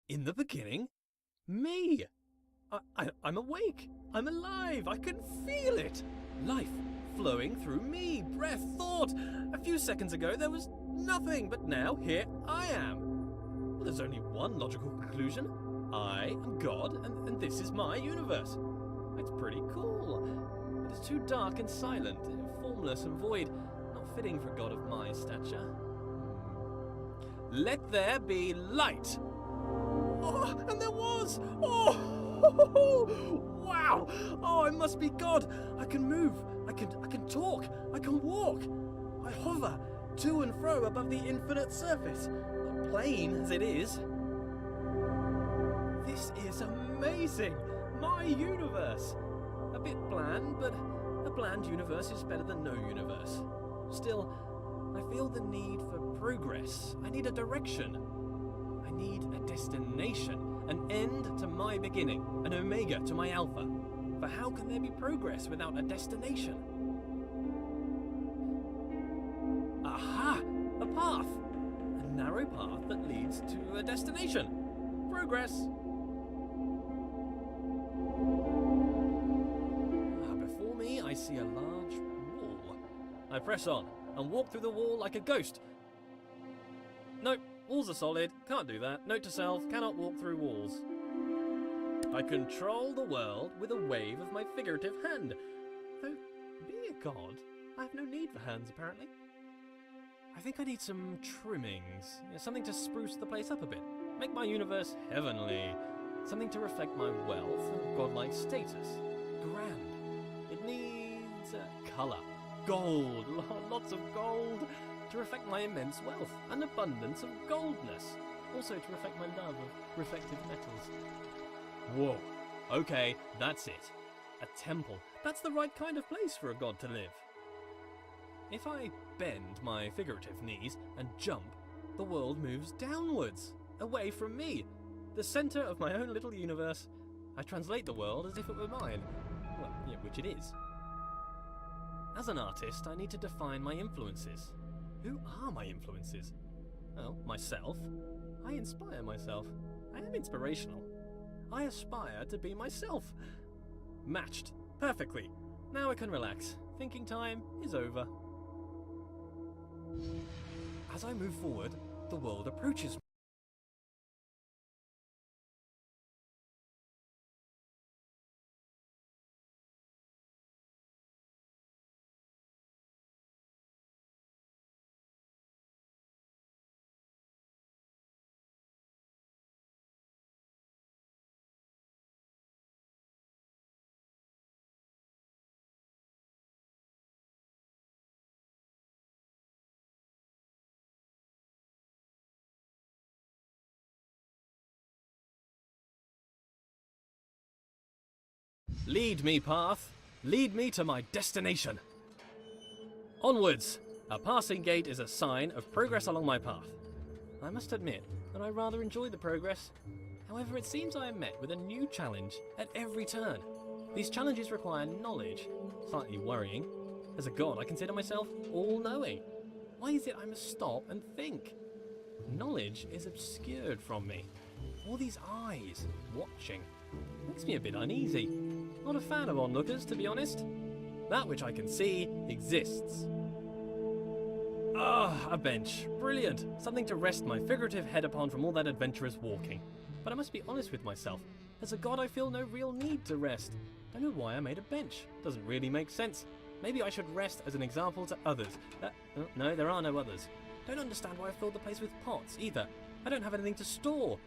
In the beginning, me. I'm awake. I'm alive. I can feel it. Life flowing through me. Breath, thought. A few seconds ago there was nothing, but now here I am. Well, there's only one logical conclusion. I am God, and this is my universe. It's pretty cool. But it's too dark and silent, formless and void, not fitting for a god of my stature. Let there be light. Oh, and there was! Oh! Wow! Oh, I must be God! I can move, I can talk, I can walk. I hover to and fro above the infinite surface, plain as it is. This is amazing! My universe! A bit bland, but a bland universe is better than no universe. Still, I feel the need for progress. I need a direction. I need a destination, an end to my beginning, an omega to my alpha. For how can there be progress without a destination? Aha! A path! A narrow path that leads to a destination. Progress! Before me, I see a large wall. I press on and walk through the wall like a ghost. Nope. Walls are solid, can't do that. Note to self, cannot walk through walls. I control the world with a wave of my figurative hand. Though, being a god, I have no need for hands apparently. I think I need some trimmings, something to spruce the place up a bit. Make my universe heavenly. Something to reflect my wealth and godlike status. Grand. It needs colour. Gold, lots of gold. To reflect my immense wealth, an abundance of goldness. Also to reflect my love of reflective metals. Whoa, okay, that's it. A temple. That's the right kind of place for a god to live. If I bend my figurative knees and jump, the world moves downwards, away from me, the centre of my own little universe. I translate the world as if it were mine. Well, yeah, which it is. As an artist, I need to define my influences. Who are my influences? Well, myself. I inspire myself. I am inspirational. I aspire to be myself. Matched. Perfectly. Now I can relax. Thinking time is over. As I move forward, the world approaches me. Lead me, path. Lead me to my destination. Onwards. A passing gate is a sign of progress along my path. I must admit that I rather enjoy the progress. However, it seems I am met with a new challenge at every turn. These challenges require knowledge. Slightly worrying. As a god, I consider myself all-knowing. Why is it I must stop and think? Knowledge is obscured from me. All these eyes watching makes me a bit uneasy. Not a fan of onlookers, to be honest. That which I can see exists. Ah, a bench. Brilliant. Something to rest my figurative head upon from all that adventurous walking. But I must be honest with myself. As a god, I feel no real need to rest. Don't know why I made a bench. Doesn't really make sense. Maybe I should rest as an example to others. No, there are no others. Don't understand why I filled the place with pots, either. I don't have anything to store.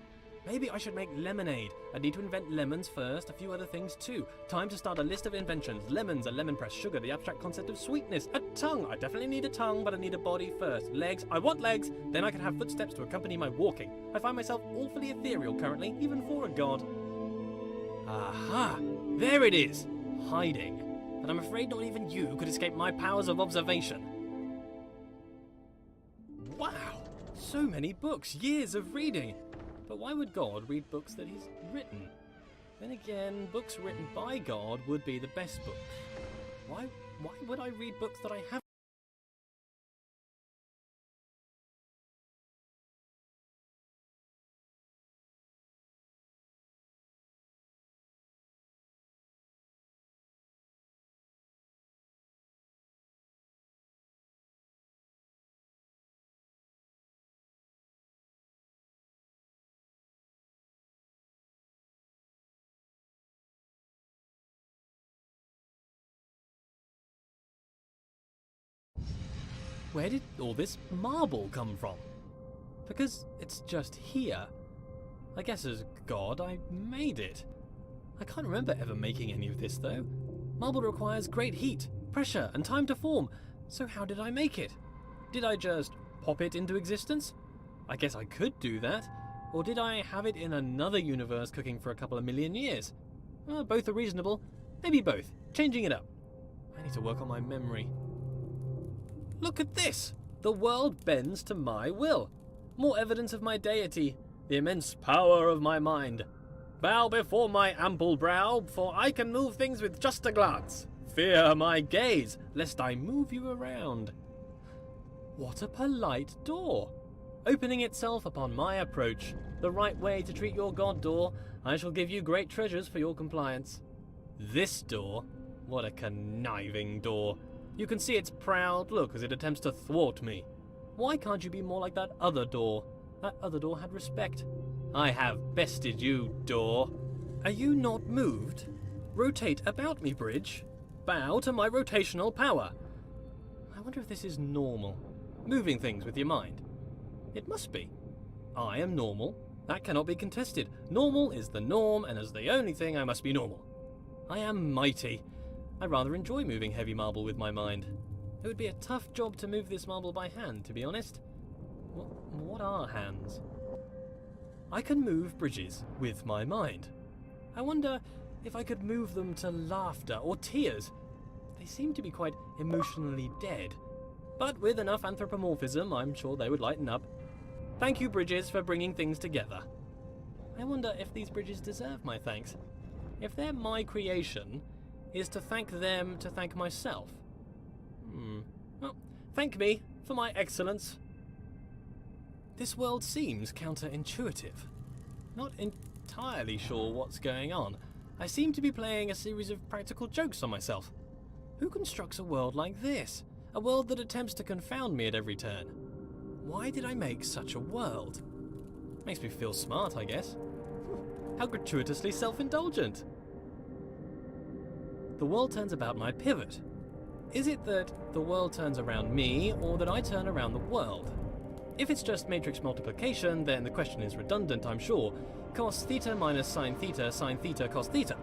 Maybe I should make lemonade. I need to invent lemons first, a few other things too. Time to start a list of inventions. Lemons, a lemon press, sugar, the abstract concept of sweetness. A tongue. I definitely need a tongue, but I need a body first. Legs. I want legs. Then I can have footsteps to accompany my walking. I find myself awfully ethereal currently, even for a god. Aha! There it is! Hiding. But I'm afraid not even you could escape my powers of observation. Wow! So many books, years of reading. But why would God read books that he's written? Then again, books written by God would be the best books. Why would I read books that I haven't Where did all this marble come from? Because it's just here. I guess as God, I made it. I can't remember ever making any of this, though. Marble requires great heat, pressure, and time to form, so how did I make it? Did I just pop it into existence? I guess I could do that. Or did I have it in another universe cooking for a couple of million years? Both are reasonable. Maybe both. Changing it up. I need to work on my memory. Look at this! The world bends to my will. More evidence of my deity, the immense power of my mind. Bow before my ample brow, for I can move things with just a glance. Fear my gaze, lest I move you around. What a polite door! Opening itself upon my approach. The right way to treat your god, door. I shall give you great treasures for your compliance. This door? What a conniving door. You can see its proud look as it attempts to thwart me. Why can't you be more like that other door? That other door had respect. I have bested you, door. Are you not moved? Rotate about me, bridge. Bow to my rotational power. I wonder if this is normal. Moving things with your mind. It must be. I am normal. That cannot be contested. Normal is the norm, and as the only thing, I must be normal. I am mighty. I rather enjoy moving heavy marble with my mind. It would be a tough job to move this marble by hand, to be honest. What are hands? I can move bridges with my mind. I wonder if I could move them to laughter or tears. They seem to be quite emotionally dead. But with enough anthropomorphism, I'm sure they would lighten up. Thank you, bridges, for bringing things together. I wonder if these bridges deserve my thanks. If they're my creation, is to thank them to thank myself? Well, thank me for my excellence. This world seems counterintuitive. Not entirely sure what's going on. I seem to be playing a series of practical jokes on myself. Who constructs a world like this? A world that attempts to confound me at every turn. Why did I make such a world? Makes me feel smart, I guess. How gratuitously self-indulgent. The world turns about my pivot. Is it that the world turns around me, or that I turn around the world? If it's just matrix multiplication, then the question is redundant, I'm sure. Cos theta minus sine theta, cos theta.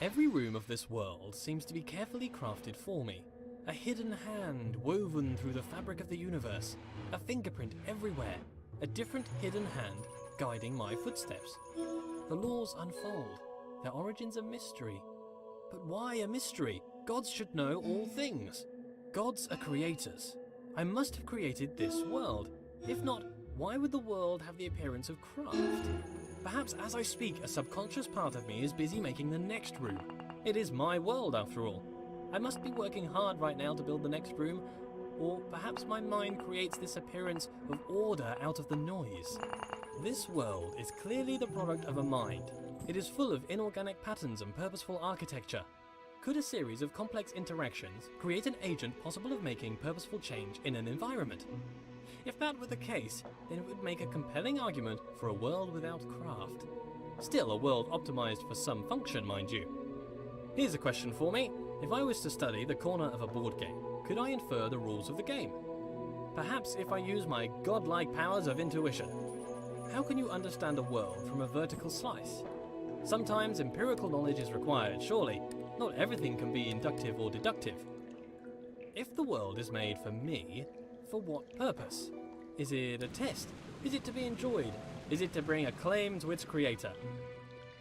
Every room of this world seems to be carefully crafted for me. A hidden hand woven through the fabric of the universe. A fingerprint everywhere. A different hidden hand guiding my footsteps. The laws unfold. Their origins a mystery. But why a mystery? Gods should know all things. Gods are creators. I must have created this world. If not, why would the world have the appearance of craft? Perhaps as I speak, a subconscious part of me is busy making the next room. It is my world, after all. I must be working hard right now to build the next room, or perhaps my mind creates this appearance of order out of the noise. This world is clearly the product of a mind. It is full of inorganic patterns and purposeful architecture. Could a series of complex interactions create an agent possible of making purposeful change in an environment? If that were the case, then it would make a compelling argument for a world without craft. Still a world optimized for some function, mind you. Here's a question for me. If I was to study the corner of a board game, could I infer the rules of the game? Perhaps if I use my godlike powers of intuition. How can you understand a world from a vertical slice? Sometimes empirical knowledge is required, surely. Not everything can be inductive or deductive. If the world is made for me, for what purpose? Is it a test? Is it to be enjoyed? Is it to bring acclaim to its creator?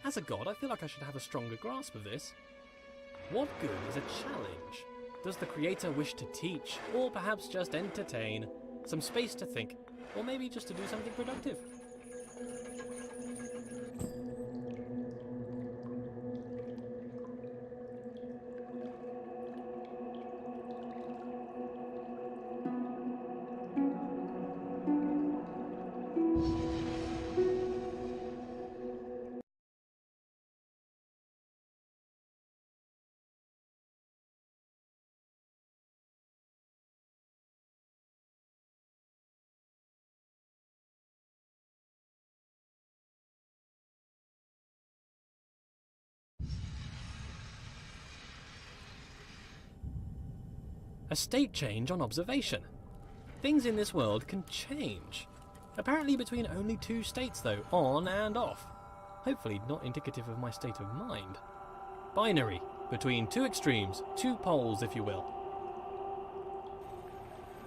As a god, I feel like I should have a stronger grasp of this. What good is a challenge? Does the creator wish to teach, or perhaps just entertain? Some space to think, or maybe just to do something productive? A state change on observation. Things in this world can change. Apparently between only 2 states though, on and off. Hopefully not indicative of my state of mind. Binary, between 2 extremes, 2 poles if you will.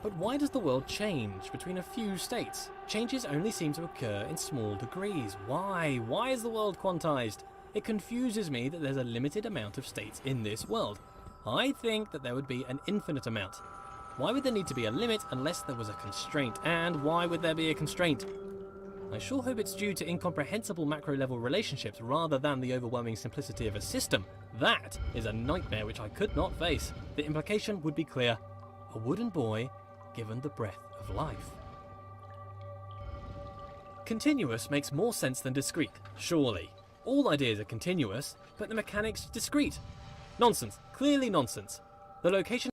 But why does the world change between a few states? Changes only seem to occur in small degrees. Why? Why is the world quantized? It confuses me that there's a limited amount of states in this world. I think that there would be an infinite amount. Why would there need to be a limit unless there was a constraint? And why would there be a constraint? I sure hope it's due to incomprehensible macro-level relationships rather than the overwhelming simplicity of a system. That is a nightmare which I could not face. The implication would be clear. A wooden boy given the breath of life. Continuous makes more sense than discrete, surely. All ideas are continuous, but the mechanics discrete. Nonsense, clearly nonsense. The location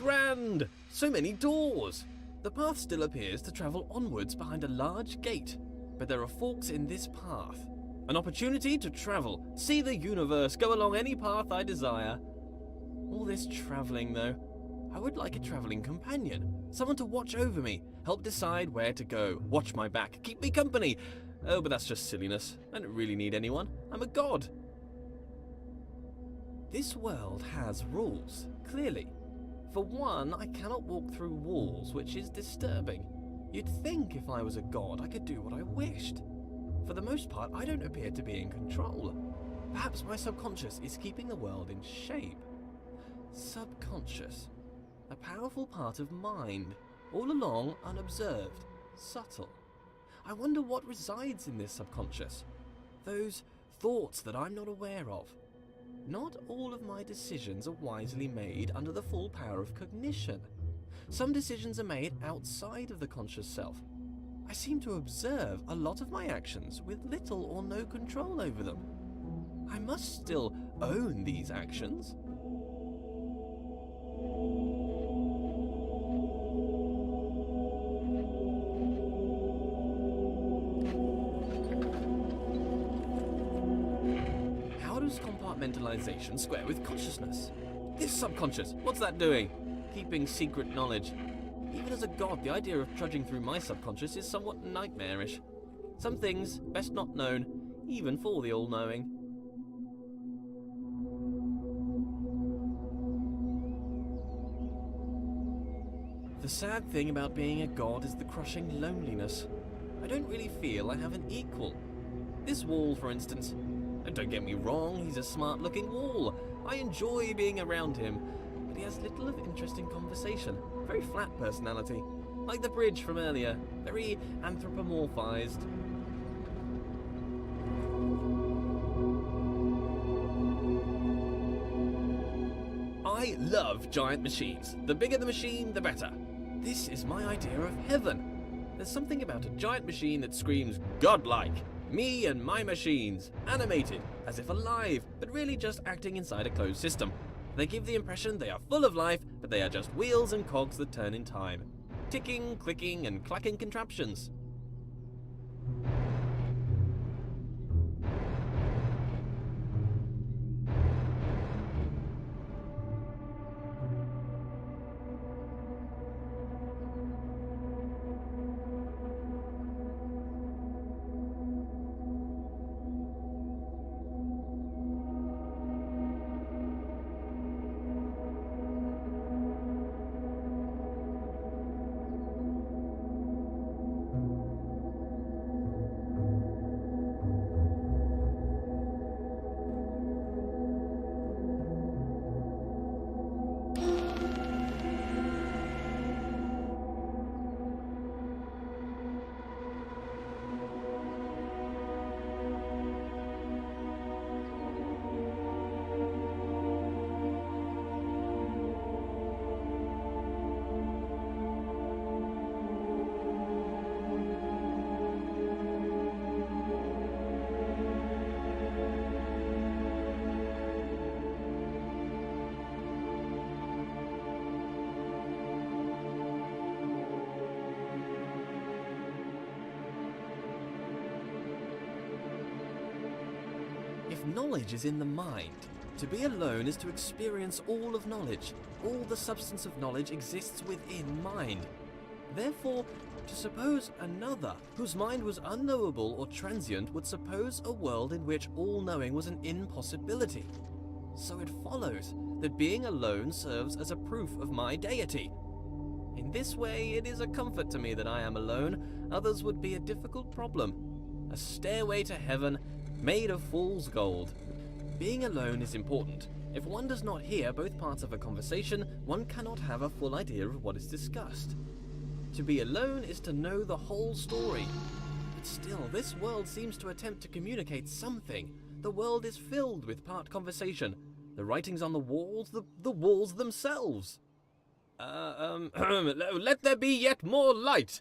grand! So many doors! The path still appears to travel onwards behind a large gate, but there are forks in this path. An opportunity to travel, see the universe, go along any path I desire. All this travelling though, I would like a travelling companion. Someone to watch over me, help decide where to go, watch my back, keep me company. Oh, but that's just silliness. I don't really need anyone. I'm a god. This world has rules, clearly. For one, I cannot walk through walls, which is disturbing. You'd think if I was a god, I could do what I wished. For the most part, I don't appear to be in control. Perhaps my subconscious is keeping the world in shape. Subconscious. A powerful part of mind, all along unobserved, subtle. I wonder what resides in this subconscious. Those thoughts that I'm not aware of. Not all of my decisions are wisely made under the full power of cognition. Some decisions are made outside of the conscious self. I seem to observe a lot of my actions with little or no control over them. I must still own these actions. How does compartmentalization square with consciousness? This subconscious, what's that doing? Keeping secret knowledge. Even as a god, the idea of trudging through my subconscious is somewhat nightmarish. Some things best not known, even for the all-knowing. The sad thing about being a god is the crushing loneliness. I don't really feel I have an equal. This wall, for instance. And don't get me wrong, he's a smart-looking wall. I enjoy being around him, but he has little of interesting conversation. Very flat personality. Like the bridge from earlier. Very anthropomorphized. I love giant machines. The bigger the machine, the better. This is my idea of heaven. There's something about a giant machine that screams godlike. Me and my machines, animated, as if alive, but really just acting inside a closed system. They give the impression they are full of life, but they are just wheels and cogs that turn in time. Ticking, clicking, and clacking contraptions. knowledge is in the mind, to be alone is to experience all of knowledge. All the substance of knowledge exists within mind. Therefore, to suppose another, whose mind was unknowable or transient, would suppose a world in which all knowing was an impossibility. So it follows that being alone serves as a proof of my deity. In this way, it is a comfort to me that I am alone. Others would be a difficult problem. A stairway to heaven made of fool's gold. Being alone is important. If one does not hear both parts of a conversation, one cannot have a full idea of what is discussed. To be alone is to know the whole story. But still, this world seems to attempt to communicate something. The world is filled with part conversation. The writings on the walls themselves. Let there be yet more light.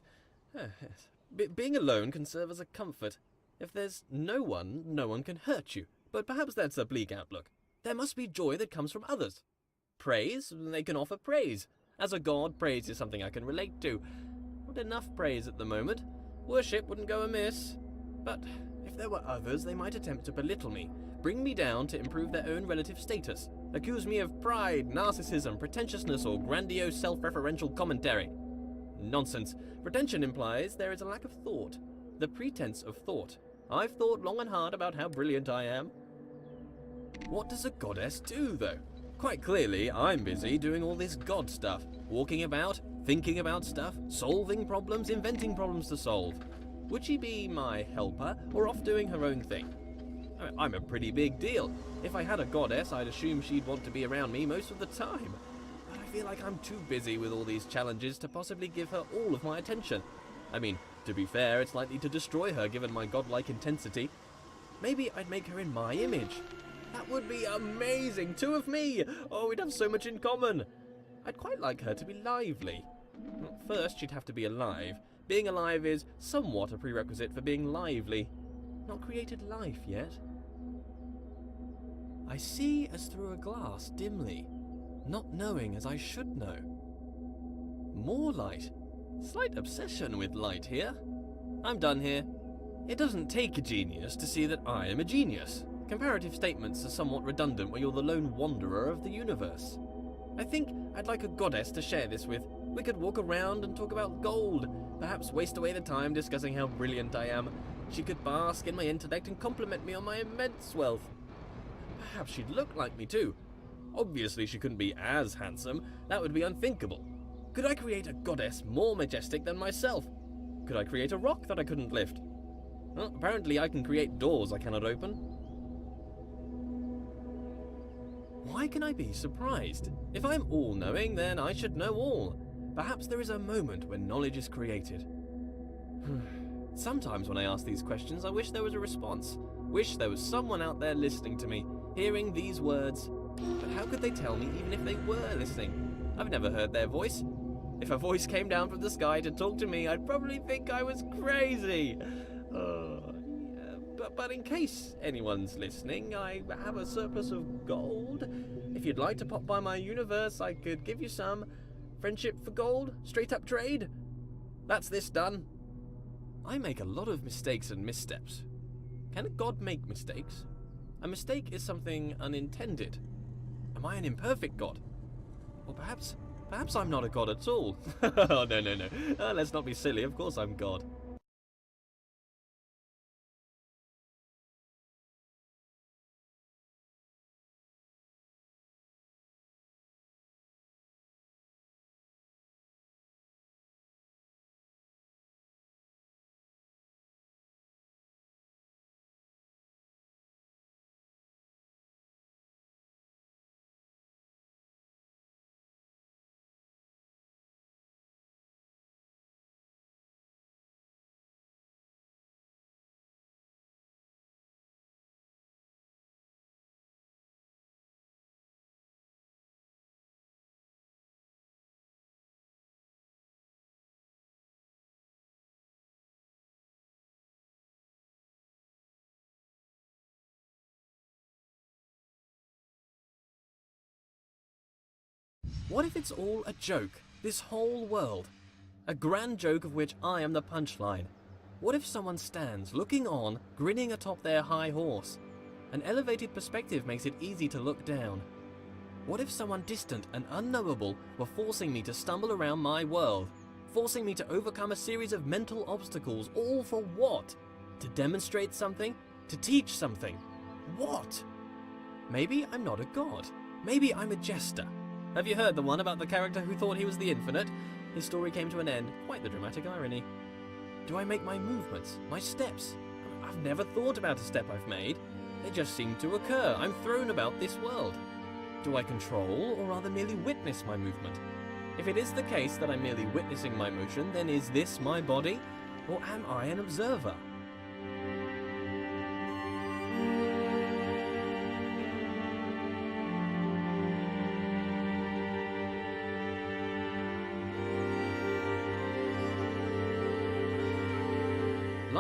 Being alone can serve as a comfort. If there's no one can hurt you. But perhaps that's a bleak outlook. There must be joy that comes from others. Praise, they can offer praise. As a god, praise is something I can relate to. Not enough praise at the moment. Worship wouldn't go amiss. But if there were others, they might attempt to belittle me, bring me down to improve their own relative status, accuse me of pride, narcissism, pretentiousness, or grandiose self-referential commentary. Nonsense. Pretension implies there is a lack of thought. The pretense of thought. I've thought long and hard about how brilliant I am. What does a goddess do, though? Quite clearly, I'm busy doing all this god stuff. Walking about, thinking about stuff, solving problems, inventing problems to solve. Would she be my helper, or off doing her own thing? I'm a pretty big deal. If I had a goddess, I'd assume she'd want to be around me most of the time. But I feel like I'm too busy with all these challenges to possibly give her all of my attention. I mean, to be fair, it's likely to destroy her given my godlike intensity. Maybe I'd make her in my image. That would be amazing! 2 of me! Oh, we'd have so much in common! I'd quite like her to be lively. First, she'd have to be alive. Being alive is somewhat a prerequisite for being lively. Not created life yet. I see as through a glass dimly, not knowing as I should know. More light. Slight obsession with light here. I'm done here. It doesn't take a genius to see that I am a genius. Comparative statements are somewhat redundant where you're the lone wanderer of the universe. I think I'd like a goddess to share this with. We could walk around and talk about gold, perhaps waste away the time discussing how brilliant I am. She could bask in my intellect and compliment me on my immense wealth. Perhaps she'd look like me too. Obviously she couldn't be as handsome, that would be unthinkable. Could I create a goddess more majestic than myself? Could I create a rock that I couldn't lift? Well, apparently I can create doors I cannot open. Why can I be surprised? If I'm all-knowing, then I should know all. Perhaps there is a moment when knowledge is created. Sometimes when I ask these questions, I wish there was a response. Wish there was someone out there listening to me, hearing these words. But how could they tell me even if they were listening? I've never heard their voice. If a voice came down from the sky to talk to me, I'd probably think I was crazy. But in case anyone's listening, I have a surplus of gold. If you'd like to pop by my universe, I could give you some. Friendship for gold? Straight up trade? That's this done. I make a lot of mistakes and missteps. Can a god make mistakes? A mistake is something unintended. Am I an imperfect god? Or perhaps I'm not a god at all. Oh, no. Let's not be silly. Of course I'm God. What if it's all a joke? This whole world? A grand joke of which I am the punchline. What if someone stands looking on, grinning atop their high horse? An elevated perspective makes it easy to look down. What if someone distant and unknowable were forcing me to stumble around my world? Forcing me to overcome a series of mental obstacles, all for what? To demonstrate something? To teach something? What? Maybe I'm not a god. Maybe I'm a jester. Have you heard the one about the character who thought he was the infinite? His story came to an end. Quite the dramatic irony. Do I make my movements, my steps? I've never thought about a step I've made. They just seem to occur. I'm thrown about this world. Do I control or rather merely witness my movement? If it is the case that I'm merely witnessing my motion, then is this my body? Or am I an observer?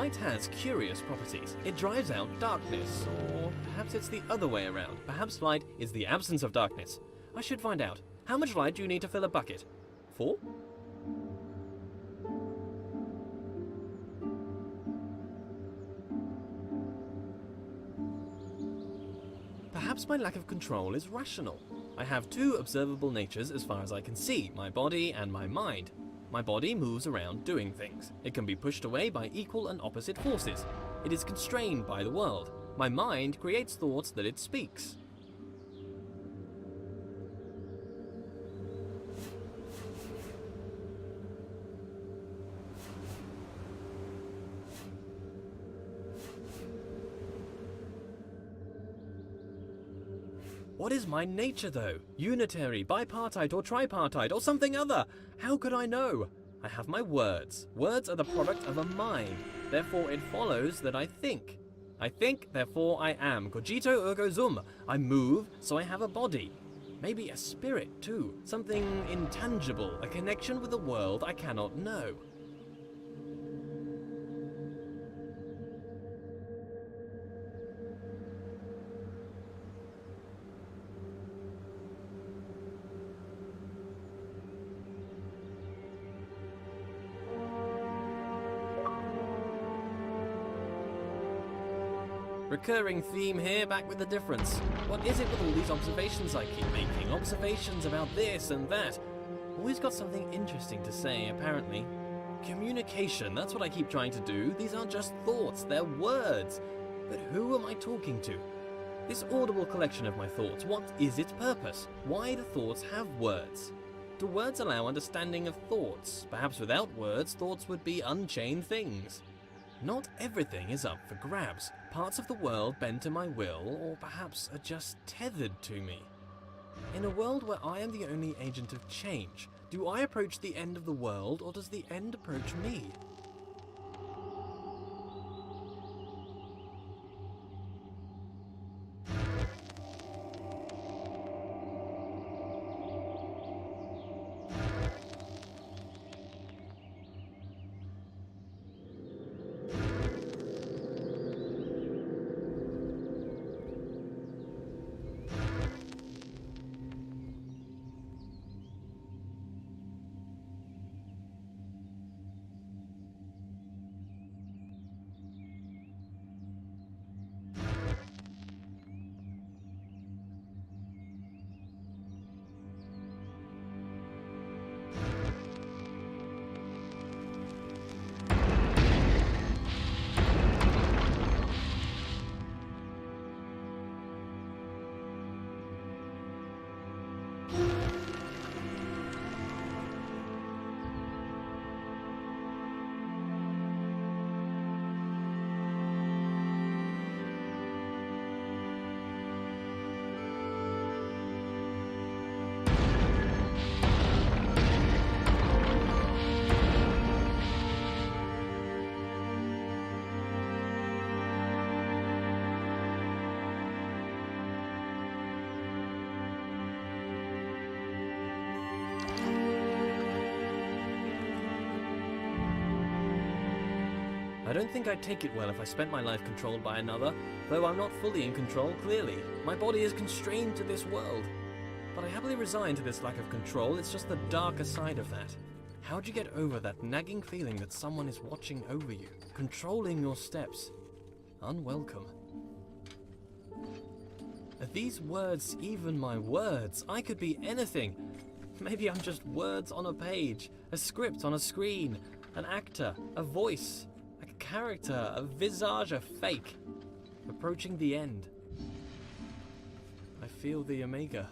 Light has curious properties. It drives out darkness, or perhaps it's the other way around. Perhaps light is the absence of darkness. I should find out. How much light do you need to fill a bucket? 4? Perhaps my lack of control is rational. I have two observable natures as far as I can see, my body and my mind. My body moves around doing things. It can be pushed away by equal and opposite forces. It is constrained by the world. My mind creates thoughts that it speaks. What is my nature, though? Unitary, bipartite, or tripartite, or something other? How could I know? I have my words. Words are the product of a mind. Therefore, it follows that I think. I think, therefore I am. Cogito ergo sum. I move, so I have a body. Maybe a spirit, too. Something intangible, a connection with the world I cannot know. Recurring theme here, back with a difference. What is it with all these observations I keep making? Observations about this and that. Always got something interesting to say, apparently. Communication, that's what I keep trying to do. These aren't just thoughts, they're words. But who am I talking to? This audible collection of my thoughts, what is its purpose? Why do thoughts have words? Do words allow understanding of thoughts? Perhaps without words, thoughts would be unchained things. Not everything is up for grabs. Parts of the world bend to my will, or perhaps are just tethered to me. In a world where I am the only agent of change, do I approach the end of the world, or does the end approach me? I don't think I'd take it well if I spent my life controlled by another, though I'm not fully in control, clearly. My body is constrained to this world. But I happily resign to this lack of control, it's just the darker side of that. How'd you get over that nagging feeling that someone is watching over you, controlling your steps? Unwelcome. Are these words even my words? I could be anything. Maybe I'm just words on a page, a script on a screen, an actor, a voice, a character, a visage, a fake. Approaching the end. I feel the Omega.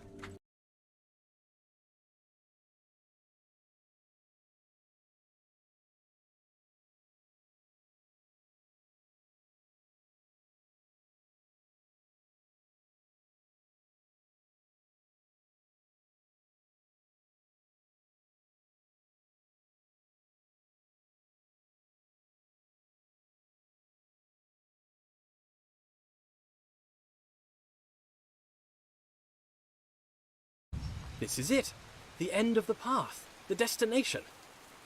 This is it. The end of the path. The destination.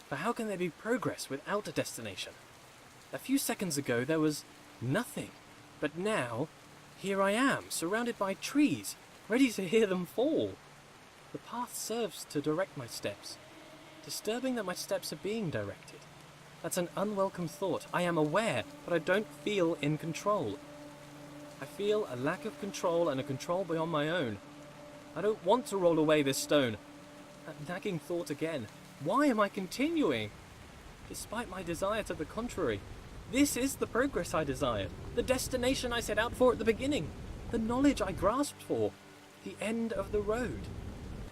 But how can there be progress without a destination? A few seconds ago there was nothing. But now, here I am, surrounded by trees, ready to hear them fall. The path serves to direct my steps. Disturbing that my steps are being directed. That's an unwelcome thought. I am aware, but I don't feel in control. I feel a lack of control and a control beyond my own. I don't want to roll away this stone. That nagging thought again. Why am I continuing? Despite my desire to the contrary. This is the progress I desired. The destination I set out for at the beginning. The knowledge I grasped for. The end of the road.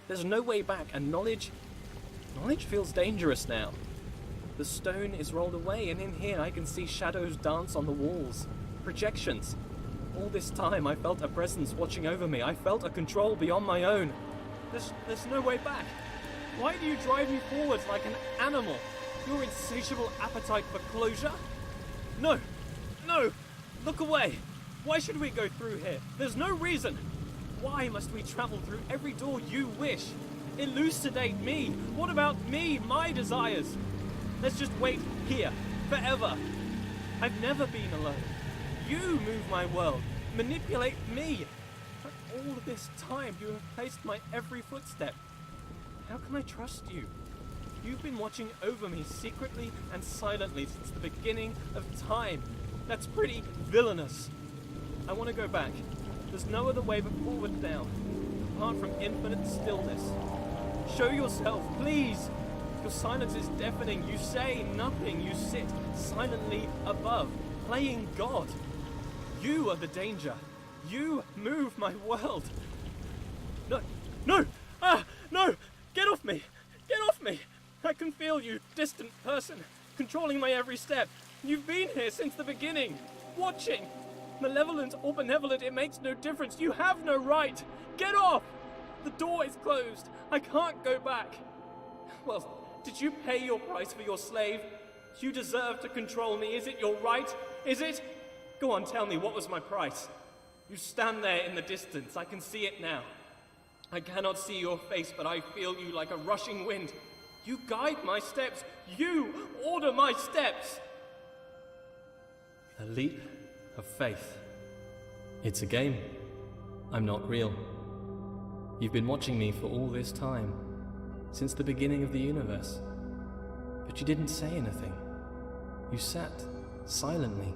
There's no way back, and knowledge feels dangerous now. The stone is rolled away, and in here I can see shadows dance on the walls. Projections. All this time I felt a presence watching over me. I felt a control beyond my own. There's no way back. Why do you drive me forwards like an animal? Your insatiable appetite for closure? No! No! Look away! Why should we go through here? There's no reason! Why must we travel through every door you wish? Elucidate me! What about me, my desires? Let's just wait here, forever. I've never been alone. You move my world, manipulate me. For all this time, you have paced my every footstep. How can I trust you? You've been watching over me secretly and silently since the beginning of time. That's pretty villainous. I want to go back. There's no other way but forward now, apart from infinite stillness. Show yourself, please. Your silence is deafening. You say nothing. You sit silently above, playing God. You are the danger. You move my world. No, no, no, get off me, get off me. I can feel you, distant person, controlling my every step. You've been here since the beginning, watching. Malevolent or benevolent, it makes no difference. You have no right. Get off. The door is closed. I can't go back. Well, did you pay your price for your slave? You deserve to control me. Is it your right? Is it? Go on, tell me, what was my price? You stand there in the distance. I can see it now. I cannot see your face, but I feel you like a rushing wind. You guide my steps. You order my steps. A leap of faith. It's a game. I'm not real. You've been watching me for all this time, since the beginning of the universe. But you didn't say anything. You sat silently,